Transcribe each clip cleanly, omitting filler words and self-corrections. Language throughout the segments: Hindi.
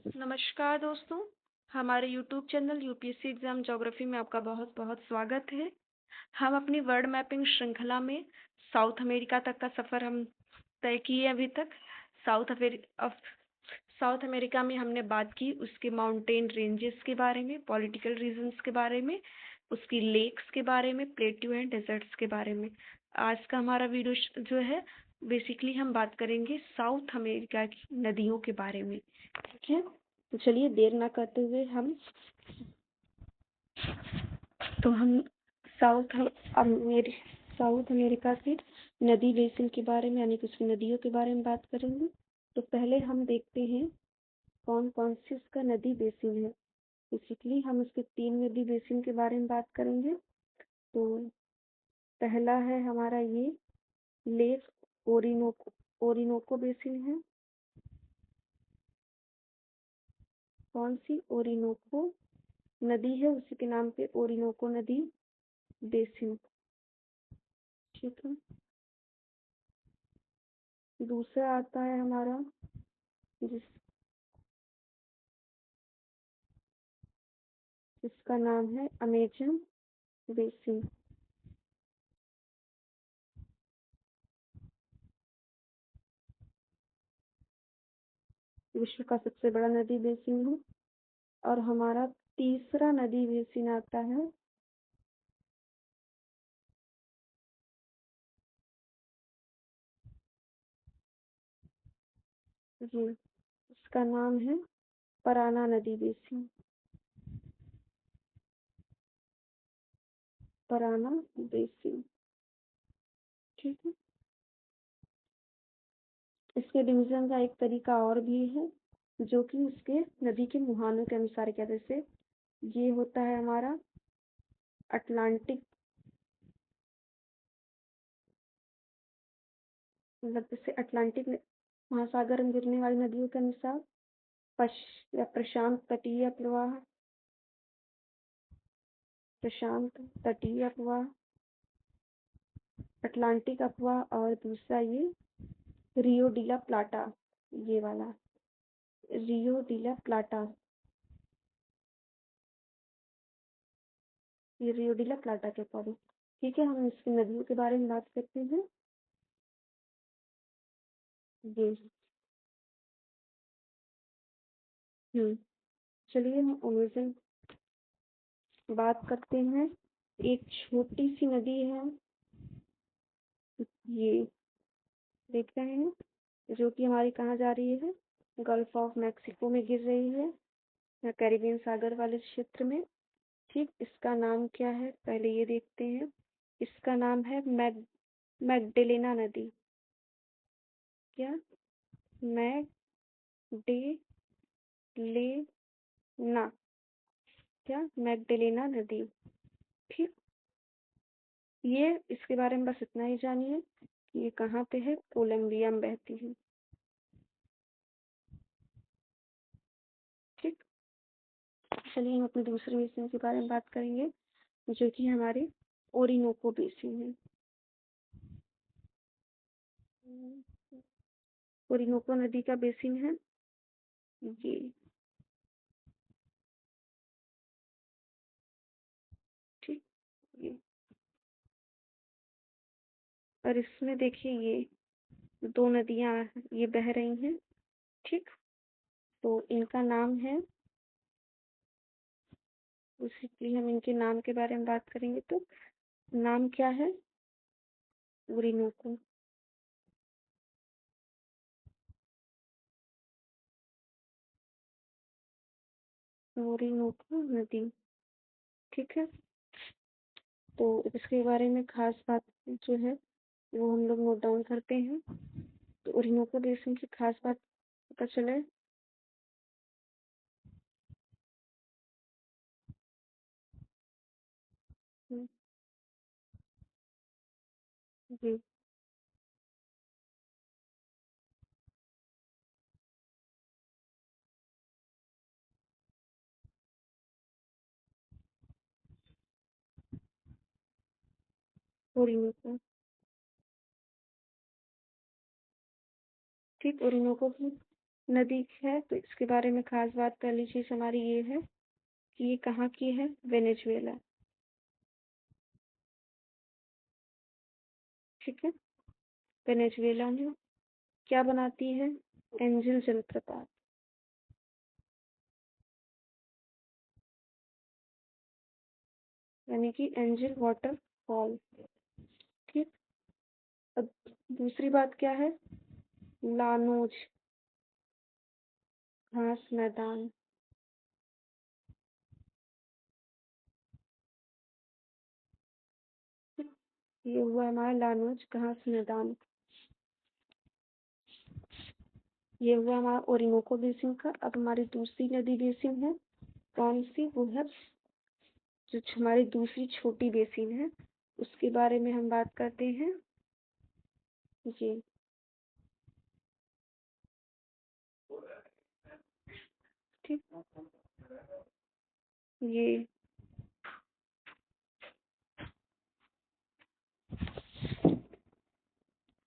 नमस्कार दोस्तों, हमारे YouTube channel UPSC exam geography में आपका बहुत बहुत स्वागत है। हम अपनी वर्ल्ड मैपिंग श्रृंखला में साउथ अमेरिका तक का सफ़र हम तय किए अभी तक। साउथ अमेरिका में हमने बात की उसके माउंटेन रेंजेस के बारे में, पॉलिटिकल रीजंस के बारे में, उसकी लेक्स के बारे में, प्लेट्यू एंड डेजर्ट्स के बारे में। आज का हमारा वीडियो जो है बेसिकली हम बात करेंगे साउथ अमेरिका की नदियों के बारे में। ठीक है, तो चलिए देर ना करते हुए हम साउथ अमेरि साउथ अमेरिका के नदी बेसिन के बारे में यानी कि उसकी नदियों के बारे में बात करेंगे। तो पहले हम देखते हैं कौन कौन सी उसका नदी बेसिन है। बेसिकली हम उसके 3 नदी बेसिन के बारे में बात करेंगे। तो पहला है हमारा ये लेक ओरिनोको बेसिन है। कौन सी? ओरिनोको नदी है, उसी के नाम पे ओरिनोको नदी बेसिन। ठीक है, दूसरा आता है हमारा जिसका नाम है अमेजन बेसिन। विश्व का सबसे बड़ा नदी बेसिन है। और हमारा तीसरा नदी बेसिन आता है जी, इसका नाम है पराना नदी बेसिन। पराना बेसिन। ठीक है, इसके डिवीजन का एक तरीका और भी है जो कि उसके नदी के मुहानों के अनुसार क्या, जैसे ये होता है हमारा अटलांटिक, मतलब जैसे अटलांटिक महासागर में गिरने वाली नदियों के अनुसार प्रशांत तटीय प्रवाह, प्रशांत तटीय अपवाह, अटलांटिक अपवाह, और दूसरा ये रियो डी ला प्लाटा, ये वाला रियो डी ला प्लाटा, ये रियो डी ला प्लाटा के अकॉर्डिंग। ठीक है, हम इसकी नदियों के बारे में बात करते हैं। ये चलिए हम अमेजन बात करते हैं। एक छोटी सी नदी है, ये देख रहे हैं, जो कि हमारी कहाँ जा रही है, गल्फ ऑफ मैक्सिको में गिर रही है, या कैरिबियन सागर वाले क्षेत्र में। ठीक, इसका नाम क्या है पहले ये देखते हैं। इसका नाम है मैगडेलेना नदी। क्या? मैगडेलेना, क्या? मैगडेलेना नदी। ठीक, ये इसके बारे में बस इतना ही जानिए कि ये कहाँ पे है, कोलंबिया में बहती है। ठीक, चलिए हम अपने दूसरे बेसिन के बारे में बात करेंगे जो कि हमारे ओरिनोको बेसिन है। ओरिनोको नदी का बेसिन है ये। ठीक, ये और इसमें देखिए ये 2 नदियां ये बह रही हैं। ठीक, तो इनका नाम है, उसी के लिए हम इनके नाम के बारे में बात करेंगे। तो नाम क्या है? ओरिनोको। ओरिनोको नदी। ठीक है, तो इसके बारे में खास बात जो है वो हम लोग नोट डाउन करते हैं। तो ओरिनोको बेसिन की खास बात पता चले। जी, ओरिनोको। ठीक, ओरिनोको की नदी है, तो इसके बारे में खास बात पहली चीज हमारी ये है कि ये कहाँ की है, वेनेजुएला। ठीक है, वेनेजुएला में क्या बनाती है, एंजल जलप्रपात। यानी कि एंजल वाटरफॉल। ठीक। अब दूसरी बात क्या है, लानोज घास मैदान। ये हुआ हमारा लानोज घास मैदान। ये हुआ हमारा ओरिनोको बेसिन का। अब हमारी दूसरी नदी बेसिन है, कौन सी, वो है जो हमारी दूसरी छोटी बेसिन है, उसके बारे में हम बात करते हैं। जी, ठीक। ये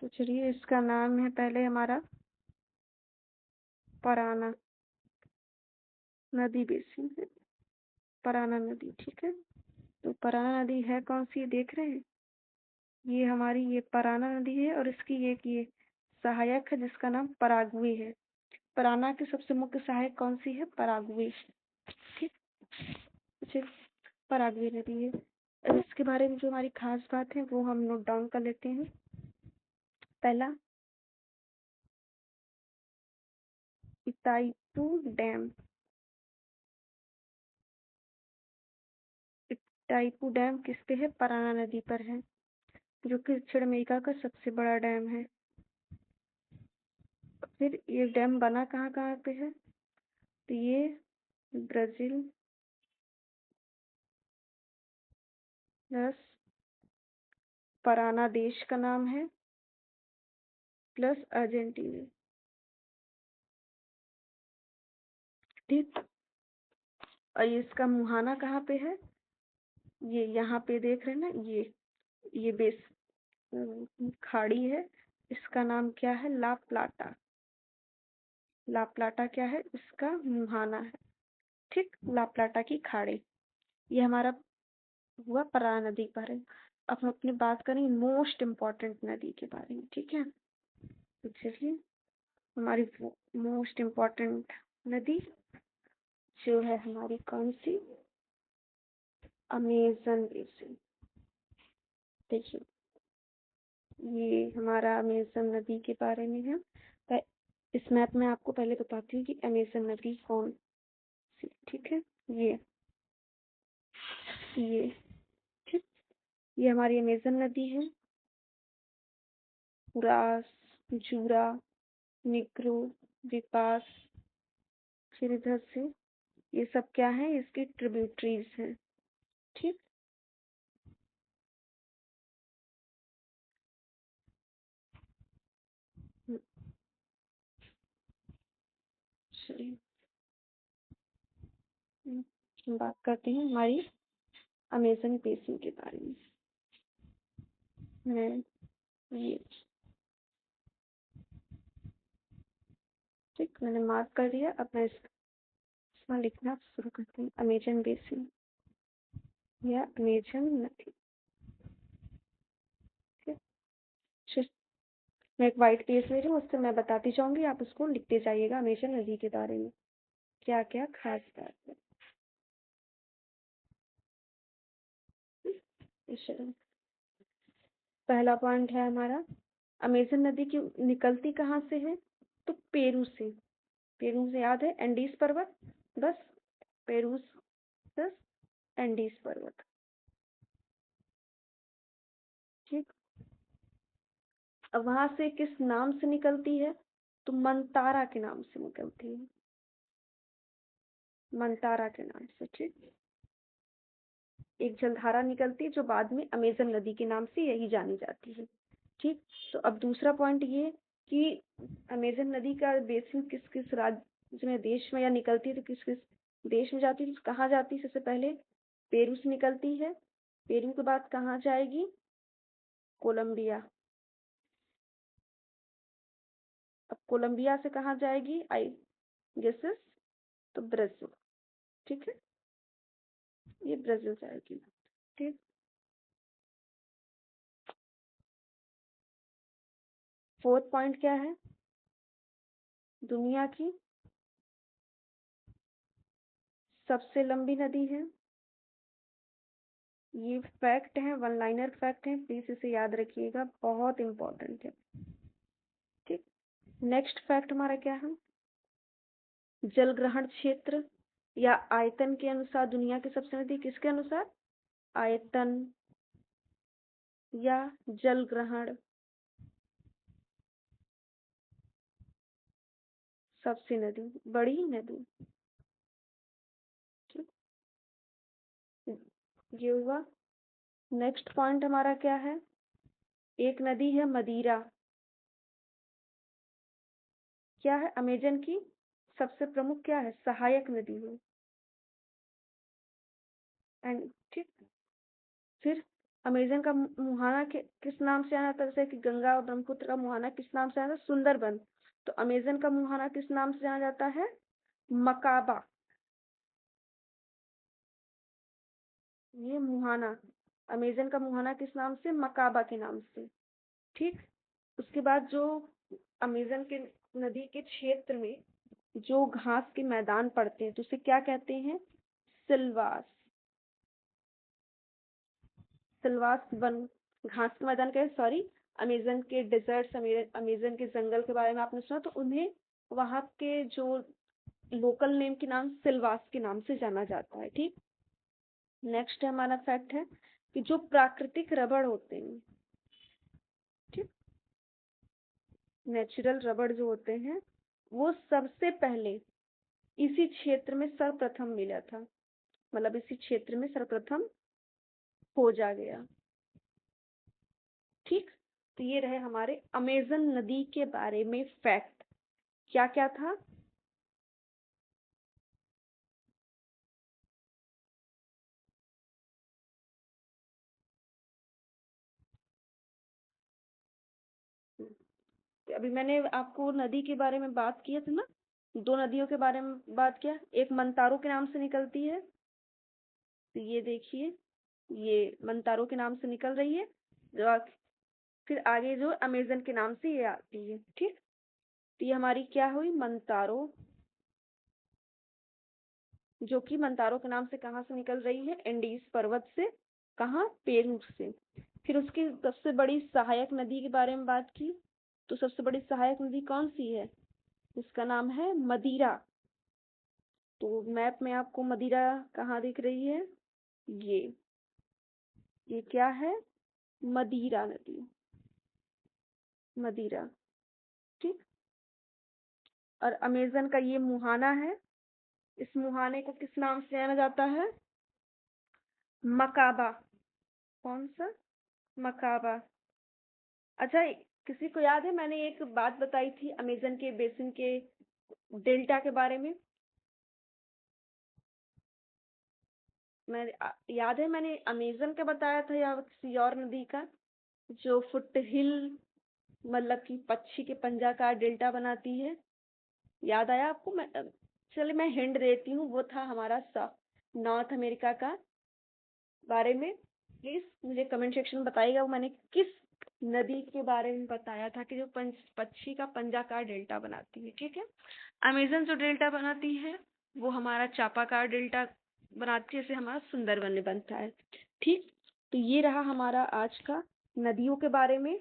तो चलिए, इसका नाम है पहले हमारा पराना नदी बेसिन है, पराना नदी। ठीक है, तो पराना नदी है कौन सी, देख रहे हैं, ये हमारी ये पराना नदी है, और इसकी एक ये सहायक है जिसका नाम पराग्वे है। पराना की सबसे मुख्य सहायक कौन सी है, पराग्वे। ठीक। अच्छा, पराग्वे नदी है। अब इसके बारे में जो हमारी खास बात है वो हम नोट डाउन कर लेते हैं। पहला, इताइतू डैम। इताइपू डैम किस पे है, पराना नदी पर है, जो कि दक्षिण अमेरिका का सबसे बड़ा डैम है। फिर ये डैम बना कहाँ कहाँ पे है, तो ये ब्राजील प्लस पराना देश का नाम है, प्लस अर्जेंटीना। ठीक। और ये इसका मुहाना कहाँ पे है, ये यहाँ पे देख रहे हैं ना, ये बेस खाड़ी है, इसका नाम क्या है, ला प्लाटा। ला प्लाटा क्या है, इसका मुहाना है। ठीक, ला प्लाटा की खाड़ी। ये हमारा हुआ पराना नदी के बारे में। अब हम अपनी बात करें मोस्ट इम्पोर्टेंट नदी के बारे में। ठीक है, तो चलिए, हमारी मोस्ट इम्पोर्टेंट नदी जो है हमारी कौन सी, अमेजन बेसिन। देखिए, ये हमारा अमेजन नदी के बारे में है। इस मैप में आपको पहले बताती हूँ कि अमेजन नदी कौन सी। ठीक है, ये ठीक, ये हमारी अमेजन नदी है। उरास, जूरा, निग्रो, विपास, फिर इधर से ये सब क्या है, इसकी ट्रिब्यूटरीज हैं। ठीक। चलिए, हम बात करते हैं हमारी अमेजन बेसिन के बारे में। है ये, ठीक, मैंने मार्क कर दिया। अब मैं इसमें लिखना शुरू करती हूँ, अमेजन बेसिन या अमेजन नदी। ठीक। फिर मैं एक वाइट पेज ले रही हूँ, उससे मैं बताती जाऊंगी, आप उसको लिखते जाइएगा अमेजन नदी के बारे में क्या क्या खास बात है। चलो, पहला पॉइंट है हमारा, अमेजन नदी की निकलती कहाँ से है, तो पेरू से। पेरू से याद है एंडीज पर्वत, बस पेरू बस एंडीज पर्वत। ठीक। अब वहां से किस नाम से निकलती है, तो मंतारा के नाम से निकलती है, मंतारा के नाम से। ठीक, एक जलधारा निकलती है जो बाद में अमेजन नदी के नाम से यही जानी जाती है। ठीक। तो अब दूसरा पॉइंट ये कि अमेजन नदी का बेसिन किस किस राज्य में, देश में या निकलती है तो किस किस देश में जाती है, तो कहाँ जाती है, सबसे पहले पेरू से निकलती है, पेरू के बाद कहाँ जाएगी, कोलंबिया। अब कोलंबिया से कहाँ जाएगी, गेसेस? तो ब्राजील। ठीक है, ये ब्राजील जाएगी। ठीक, फोर्थ पॉइंट क्या है? दुनिया की सबसे लंबी नदी है। ये फैक्ट है, वन लाइनर फैक्ट है, प्लीज इसे याद रखिएगा, बहुत इंपॉर्टेंट है। ठीक, नेक्स्ट फैक्ट हमारा क्या है? जल ग्रहण क्षेत्र या आयतन के अनुसार दुनिया की सबसे नदी किसके अनुसार? आयतन या जल ग्रहण सबसे नदी, बड़ी नदी। ठीक, ये हुआ। नेक्स्ट पॉइंट हमारा क्या है? एक नदी है मदिरा, क्या है? अमेजन की सबसे प्रमुख क्या है? सहायक नदी है। एंड ठीक, फिर अमेजन का मुहाना किस नाम से आया था? जैसे कि गंगा और ब्रह्मपुत्र का मुहाना किस नाम से आया था? सुंदरबन। तो अमेजन का मुहाना किस नाम से जाना जाता है? मकाबा। ये मुहाना, अमेजन का मुहाना किस नाम से? मकाबा के नाम से। ठीक, उसके बाद जो अमेजन के नदी के क्षेत्र में जो घास के मैदान पड़ते हैं तो उसे क्या कहते हैं? सिल्वास। सिल्वास वन, घास के मैदान के, सॉरी, अमेजन के डिजर्ट्स, अमेजन के जंगल के बारे में आपने सुना, तो उन्हें वहाँ के जो लोकल नेम के नाम सिल्वास के नाम से जाना जाता है। ठीक, नेक्स्ट हमारा फैक्ट है कि जो प्राकृतिक रबड़ होते हैं, ठीक, नेचुरल रबड़ जो होते हैं, वो सबसे पहले इसी क्षेत्र में सर्वप्रथम मिला था, मतलब इसी क्षेत्र में सर्वप्रथम खोजा गया। ठीक, तो ये रहे हमारे अमेजन नदी के बारे में फैक्ट। क्या क्या था? अभी मैंने आपको नदी के बारे में बात किया था ना, दो नदियों के बारे में बात किया, एक मंतारो के नाम से निकलती है, तो ये देखिए, ये मंतारो के नाम से निकल रही है, जो फिर आगे जो अमेजन के नाम से ये आती है। ठीक, तो ये हमारी क्या हुई? मंतारो, जो कि मंतारो के नाम से कहाँ से निकल रही है? एंडीज पर्वत से। कहाँ? पेरू से। फिर उसकी सबसे बड़ी सहायक नदी के बारे में बात की, तो सबसे बड़ी सहायक नदी कौन सी है? इसका नाम है मदिरा। तो मैप में आपको मदिरा कहाँ दिख रही है? ये ये क्या है? मदिरा नदी, मदिरा। ठीक, और अमेजन का ये मुहाना है, इस मुहाने को किस नाम से जाना जाता है? मकाबा। कौन सा? मकाबा। अच्छा, किसी को याद है मैंने एक बात बताई थी अमेजन के बेसिन के डेल्टा के बारे में? मैं याद है मैंने अमेजन का बताया था या किसी और नदी का, जो फुट हिल, मतलब कि पक्षी के पंजा का डेल्टा बनाती है? याद आया आपको? मैं चलिए मैं हिंट देती हूँ, वो था हमारा नॉर्थ अमेरिका का बारे में। प्लीज मुझे कमेंट सेक्शन में बताइएगा वो मैंने किस नदी के बारे में बताया था कि जो पक्षी का पंजाकार डेल्टा बनाती है। ठीक है, अमेजन जो डेल्टा बनाती है वो हमारा चापाकार डेल्टा बनाती है, जैसे हमारा सुंदरबन में बनता है। ठीक, तो ये रहा हमारा आज का नदियों के बारे में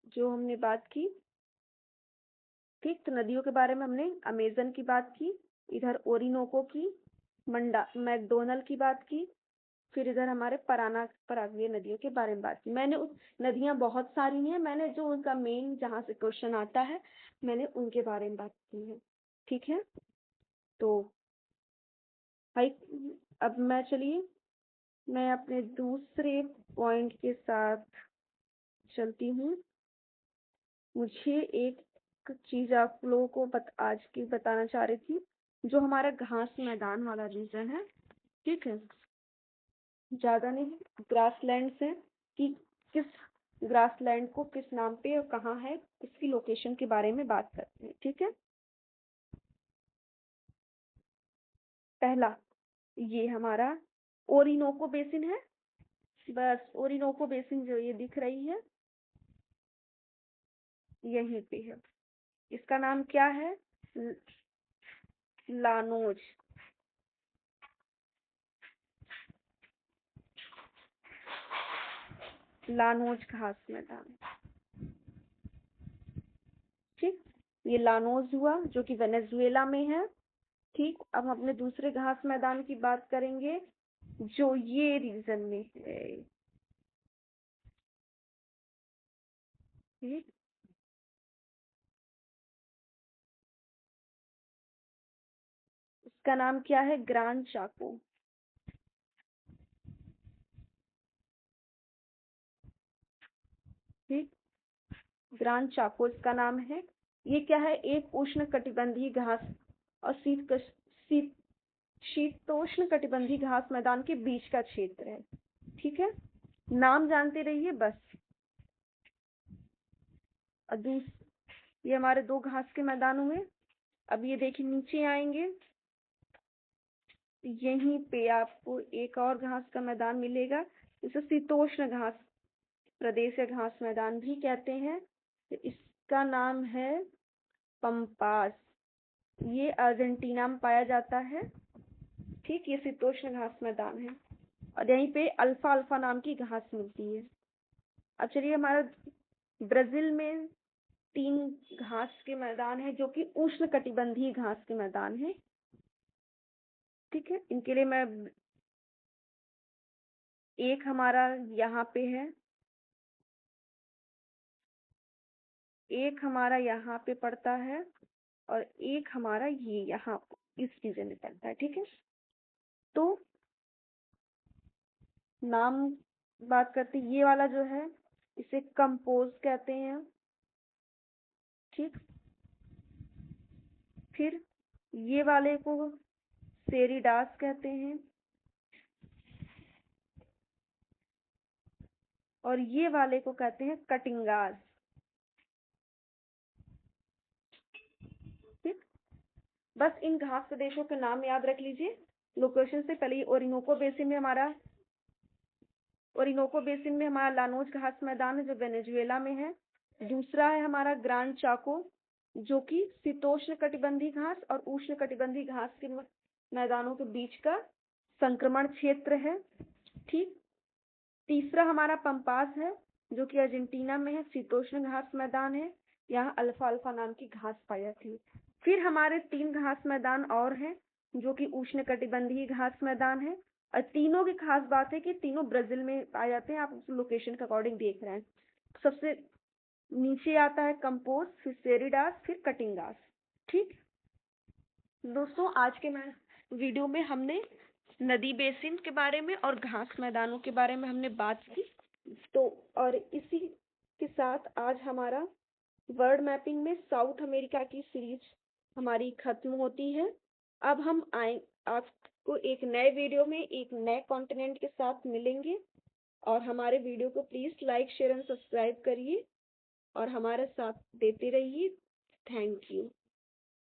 जो हमने बात की। ठीक, तो नदियों के बारे में हमने अमेजन की बात की, इधर ओरिनोको की, मंडा मैकडोनल की बात की, फिर इधर हमारे पराना पराग्वे नदियों के बारे में बात की। मैंने उस नदियां बहुत सारी हैं, मैंने जो उनका मेन जहाँ से क्वेश्चन आता है मैंने उनके बारे में बात की है। ठीक है, तो भाई अब मैं, चलिए मैं अपने दूसरे पॉइंट के साथ चलती हूँ। मुझे एक चीज आप लोगों को आज की बताना चाह रही थी, जो हमारा घास मैदान वाला रीजन है। ठीक है, ज्यादा नहीं, ग्रासलैंड से, कि किस ग्रासलैंड को किस नाम पे और कहाँ है, इसकी लोकेशन के बारे में बात करते हैं। ठीक है, पहला ये हमारा ओरिनोको बेसिन है, बस ओरिनोको बेसिन जो ये दिख रही है यहीं पे है। इसका नाम क्या है? लानोज। लानोज घास मैदान। ठीक, ये लानोज हुआ जो कि वेनेजुएला में है। ठीक, अब हम अपने दूसरे घास मैदान की बात करेंगे जो ये रीजन में है। ठीक, इसका नाम क्या है? ग्रान चाको। ठीक, ग्रान चाको इसका नाम है। ये क्या है? एक उष्ण कटिबंधीय घास और शीतोष्ण कटिबंधीय घास मैदान के बीच का क्षेत्र है। ठीक है, नाम जानते रहिए बस। और ये हमारे दो घास के मैदान हुए। अब ये देखिए नीचे आएंगे, यहीं पे आपको एक और घास का मैदान मिलेगा, इसे शीतोष्ण घास प्रदेश या घास मैदान भी कहते हैं। तो इसका नाम है पंपास। ये अर्जेंटीना में पाया जाता है। ठीक, ये शीतोष्ण घास मैदान है और यहीं पे अल्फा अल्फा नाम की घास मिलती है। अब चलिए, हमारा ब्राजील में 3 घास के मैदान है जो कि उष्ण कटिबंधीय घास के मैदान है। ठीक है, इनके लिए मैं एक हमारा यहाँ पे है, एक हमारा यहाँ पे पड़ता है और एक हमारा ये यहाँ इस रीजन में पड़ता है। ठीक है, तो नाम बात करते, ये वाला जो है इसे कंपोज कहते हैं। ठीक, फिर ये वाले को सेरिडास कहते हैं और ये वाले को कहते हैं कटिंगास। ठीक, बस इन घास प्रदेशों के नाम याद रख लीजिए। लोकेशन से पहले ओरिनोको बेसिन में हमारा लानोज घास मैदान है जो वेनेजुएला में है। दूसरा है हमारा ग्रांड चाको जो कि शीतोष्ण कटिबंधीय घास और उष्ण कटिबंधीय घास के मैदानों के बीच का संक्रमण क्षेत्र है। ठीक, तीसरा हमारा पंपास है जो कि अर्जेंटीना में है, शीतोष्ण घास मैदान है, यहाँ अल्फा अल्फा नाम की घास पाई जाती है। फिर हमारे 3 घास मैदान और हैं जो कि उष्ण कटिबंधीय घास मैदान है और तीनों की खास बात है कि तीनों ब्राजील में पाए जाते हैं। आप उस लोकेशन के अकॉर्डिंग देख रहे हैं। सबसे नीचे आता है कंपोज, फिर सेरिडास, फिर कटिंगास। ठीक दोस्तों, आज के वीडियो में हमने नदी बेसिन के बारे में और घास मैदानों के बारे में हमने बात की। तो और इसी के साथ आज हमारा वर्ल्ड मैपिंग में साउथ अमेरिका की सीरीज हमारी खत्म होती है। अब हम आपको एक नए वीडियो में एक नए कॉन्टिनेंट के साथ मिलेंगे और हमारे वीडियो को please like share and subscribe करिए और हमारे साथ देते रहिए। Thank you.